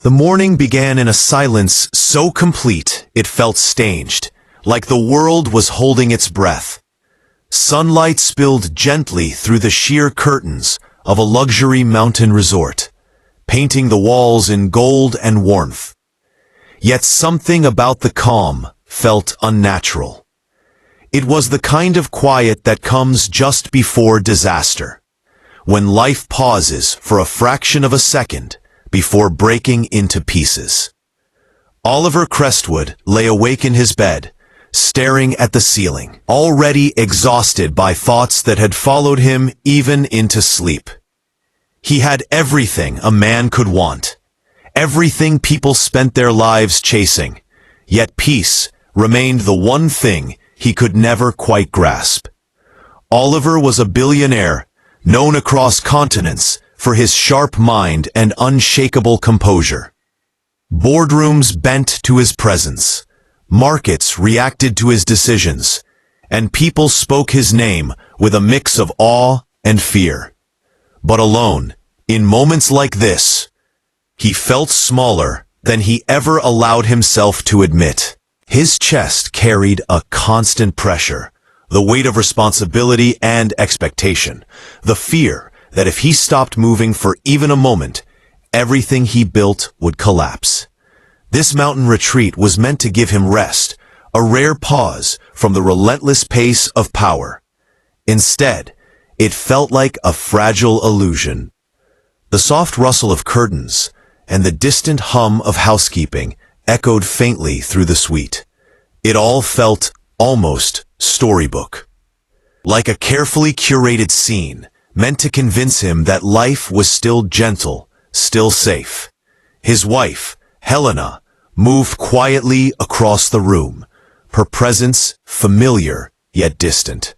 The morning began in a silence so complete it felt staged, like the world was holding its breath. Sunlight spilled gently through the sheer curtains of a luxury mountain resort, painting the walls in gold and warmth. Yet something about the calm felt unnatural. It was the kind of quiet that comes just before disaster, when life pauses for a fraction of a second before breaking into pieces. Oliver Crestwood lay awake in his bed, staring at the ceiling, already exhausted by thoughts that had followed him even into sleep. He had everything a man could want, everything people spent their lives chasing, yet peace remained the one thing he could never quite grasp. Oliver was a billionaire, known across continents for his sharp mind and unshakable composure. Boardrooms bent to his presence, markets reacted to his decisions, and people spoke his name with a mix of awe and fear. But alone, in moments like this, he felt smaller than he ever allowed himself to admit. His chest carried a constant pressure, the weight of responsibility and expectation, the fear that if he stopped moving for even a moment, everything he built would collapse. This mountain retreat was meant to give him rest, a rare pause from the relentless pace of power. Instead, it felt like a fragile illusion. The soft rustle of curtains and the distant hum of housekeeping echoed faintly through the suite. It all felt almost storybook. Like a carefully curated scene, meant to convince him that life was still gentle, still safe. His wife, Helena, moved quietly across the room, her presence familiar yet distant.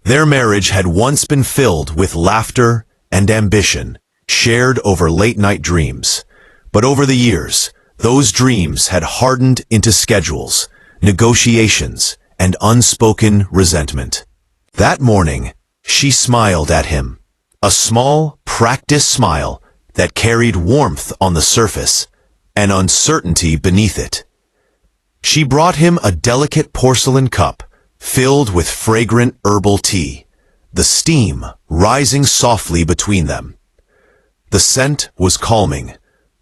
Their marriage had once been filled with laughter and ambition, shared over late-night dreams. But over the years, those dreams had hardened into schedules, negotiations, and unspoken resentment. That morning, she smiled at him, a small, practiced smile that carried warmth on the surface and uncertainty beneath it. She brought him a delicate porcelain cup filled with fragrant herbal tea, the steam rising softly between them. The scent was calming,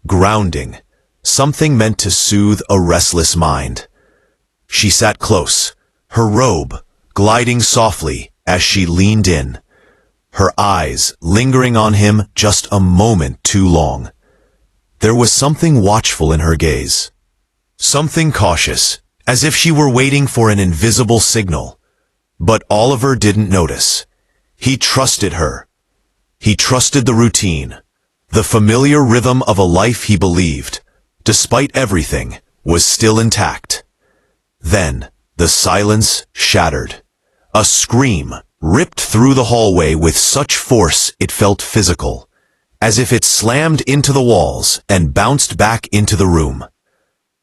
grounding, something meant to soothe a restless mind. She sat close, her robe gliding softly as she leaned in, her eyes lingering on him just a moment too long. There was something watchful in her gaze, something cautious, as if she were waiting for an invisible signal. But Oliver didn't notice. He trusted her. He trusted the routine, the familiar rhythm of a life he believed, despite everything, was still intact. Then, the silence shattered. A scream ripped through the hallway with such force it felt physical, as if it slammed into the walls and bounced back into the room.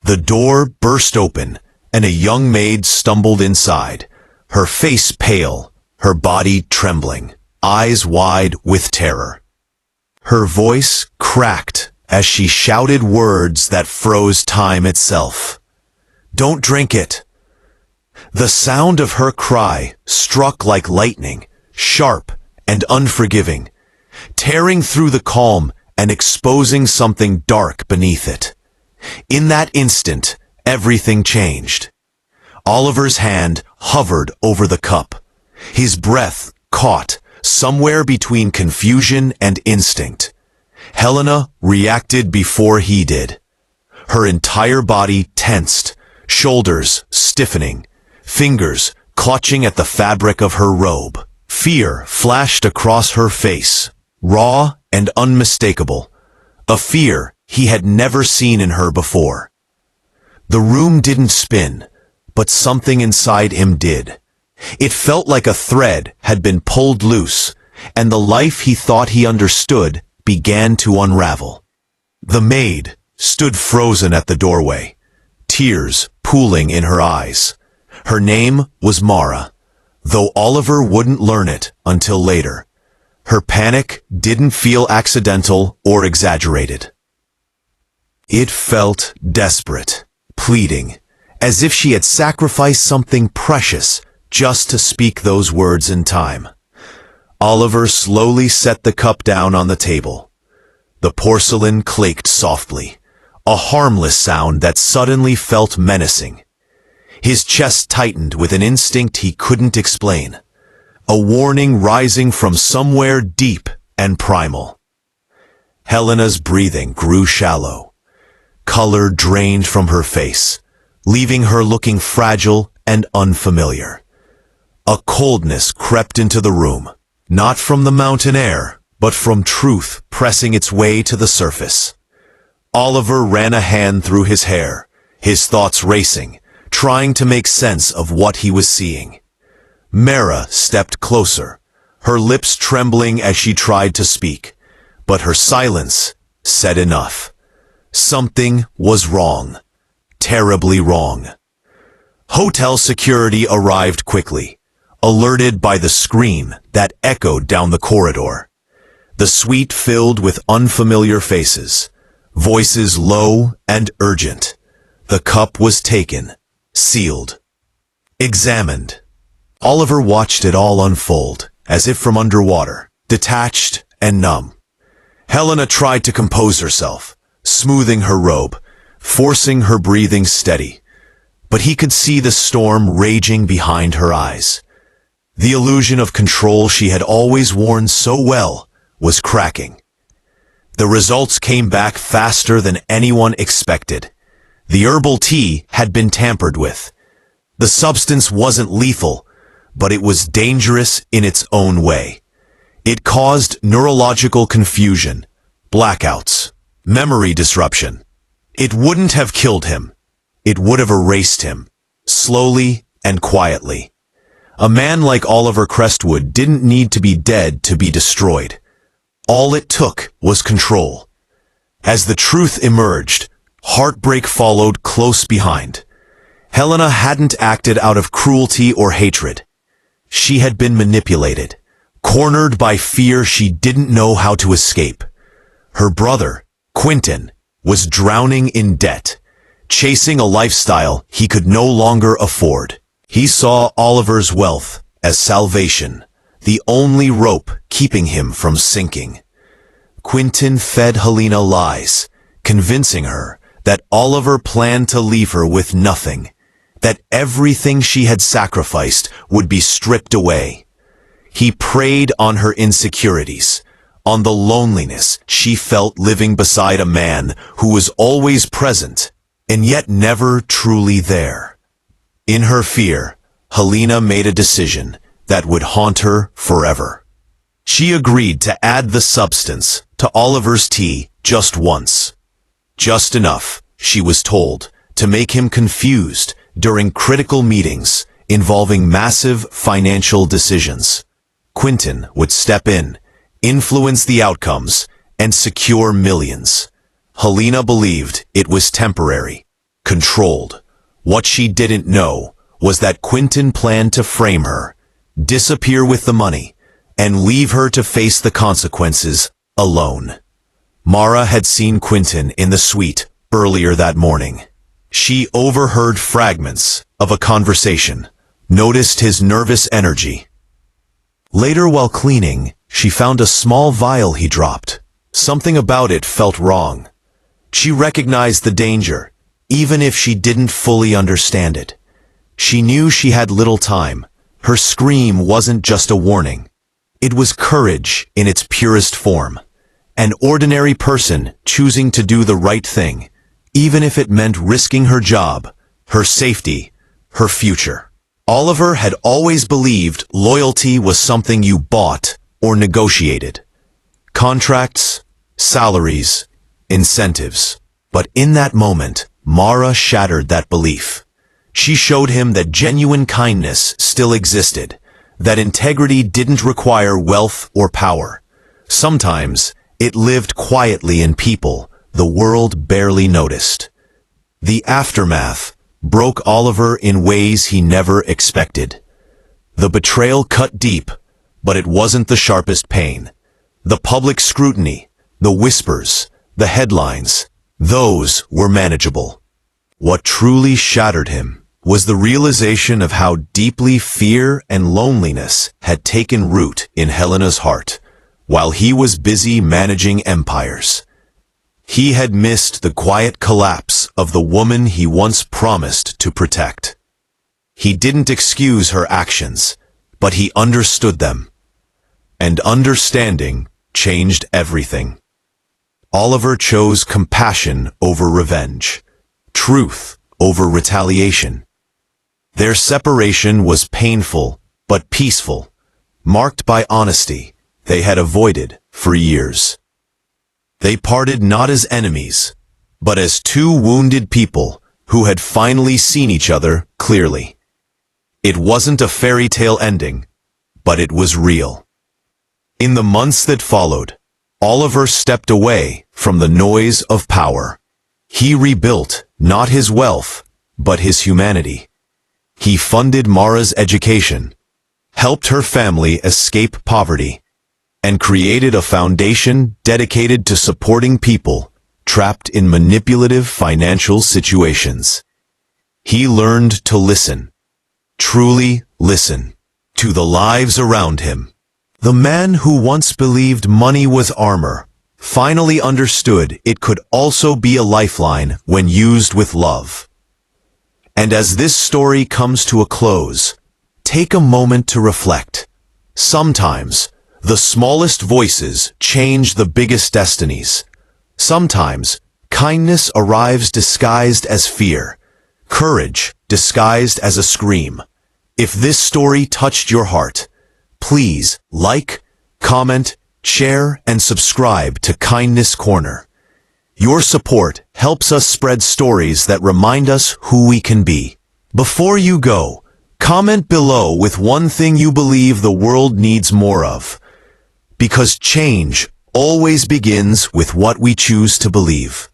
The door burst open, and a young maid stumbled inside, her face pale, her body trembling, eyes wide with terror. Her voice cracked as she shouted words that froze time itself. "Don't drink it." The sound of her cry struck like lightning, sharp and unforgiving, tearing through the calm and exposing something dark beneath it. In that instant, everything changed. Oliver's hand hovered over the cup. His breath caught somewhere between confusion and instinct. Helena reacted before he did. Her entire body tensed, shoulders stiffening, fingers clutching at the fabric of her robe. Fear flashed across her face, raw and unmistakable, a fear he had never seen in her before. The room didn't spin, but something inside him did. It felt like a thread had been pulled loose, and the life he thought he understood began to unravel. The maid stood frozen at the doorway, tears pooling in her eyes. Her name was Mara, though Oliver wouldn't learn it until later. Her panic didn't feel accidental or exaggerated. It felt desperate, pleading, as if she had sacrificed something precious just to speak those words in time. Oliver slowly set the cup down on the table. The porcelain clicked softly, a harmless sound that suddenly felt menacing. His chest tightened with an instinct he couldn't explain, a warning rising from somewhere deep and primal. Helena's breathing grew shallow. Color drained from her face, leaving her looking fragile and unfamiliar. A coldness crept into the room, not from the mountain air, but from truth pressing its way to the surface. Oliver ran a hand through his hair, his thoughts racing, trying to make sense of what he was seeing. Mara stepped closer, her lips trembling as she tried to speak, but her silence said enough. Something was wrong, terribly wrong. Hotel security arrived quickly, alerted by the scream that echoed down the corridor. The suite filled with unfamiliar faces, voices low and urgent. The cup was taken, sealed, examined. Oliver watched it all unfold, as if from underwater, detached and numb. Helena tried to compose herself, smoothing her robe, forcing her breathing steady. But he could see the storm raging behind her eyes. The illusion of control she had always worn so well was cracking. The results came back faster than anyone expected. The herbal tea had been tampered with. The substance wasn't lethal, but it was dangerous in its own way. It caused neurological confusion, blackouts, memory disruption. It wouldn't have killed him. It would have erased him, slowly and quietly. A man like Oliver Crestwood didn't need to be dead to be destroyed. All it took was control. As the truth emerged, heartbreak followed close behind. Helena hadn't acted out of cruelty or hatred. She had been manipulated, cornered by fear she didn't know how to escape. Her brother, Quentin, was drowning in debt, chasing a lifestyle he could no longer afford. He saw Oliver's wealth as salvation, the only rope keeping him from sinking. Quentin fed Helena lies, convincing her that Oliver planned to leave her with nothing, that everything she had sacrificed would be stripped away. He preyed on her insecurities, on the loneliness she felt living beside a man who was always present and yet never truly there. In her fear, Helena made a decision that would haunt her forever. She agreed to add the substance to Oliver's tea just once. Just enough, she was told, to make him confused during critical meetings involving massive financial decisions. Quentin would step in, influence the outcomes, and secure millions. Helena believed it was temporary, controlled. What she didn't know was that Quentin planned to frame her, disappear with the money, and leave her to face the consequences alone. Mara had seen Quentin in the suite earlier that morning. She overheard fragments of a conversation, noticed his nervous energy. Later, while cleaning, she found a small vial he dropped. Something about it felt wrong. She recognized the danger, even if she didn't fully understand it. She knew she had little time. Her scream wasn't just a warning. It was courage in its purest form. An ordinary person choosing to do the right thing, even if it meant risking her job, her safety, her future. Oliver had always believed loyalty was something you bought or negotiated. Contracts, salaries, incentives. But in that moment, Mara shattered that belief. She showed him that genuine kindness still existed, that integrity didn't require wealth or power. Sometimes, it lived quietly in people the world barely noticed. The aftermath broke Oliver in ways he never expected. The betrayal cut deep, but it wasn't the sharpest pain. The public scrutiny, the whispers, the headlines, Those were manageable. What truly shattered him was the realization of how deeply fear and loneliness had taken root in Helena's heart, while he was busy managing empires. He had missed the quiet collapse of the woman he once promised to protect. He didn't excuse her actions, but he understood them. And understanding changed everything. Oliver chose compassion over revenge, truth over retaliation. Their separation was painful but peaceful, marked by honesty they had avoided for years. They parted not as enemies, but as two wounded people who had finally seen each other clearly. It wasn't a fairy tale ending, but it was real. In the months that followed, Oliver stepped away from the noise of power. He rebuilt not his wealth, but his humanity. He funded Mara's education, helped her family escape poverty, and created a foundation dedicated to supporting people trapped in manipulative financial situations. He learned to listen, truly listen, to the lives around him. The man who once believed money was armor finally understood it could also be a lifeline when used with love. And as this story comes to a close, take a moment to reflect. Sometimes, the smallest voices change the biggest destinies. Sometimes, kindness arrives disguised as fear, courage disguised as a scream. If this story touched your heart, please like, comment, share, and subscribe to Kindness Corner. Your support helps us spread stories that remind us who we can be. Before you go, comment below with one thing you believe the world needs more of. Because change always begins with what we choose to believe.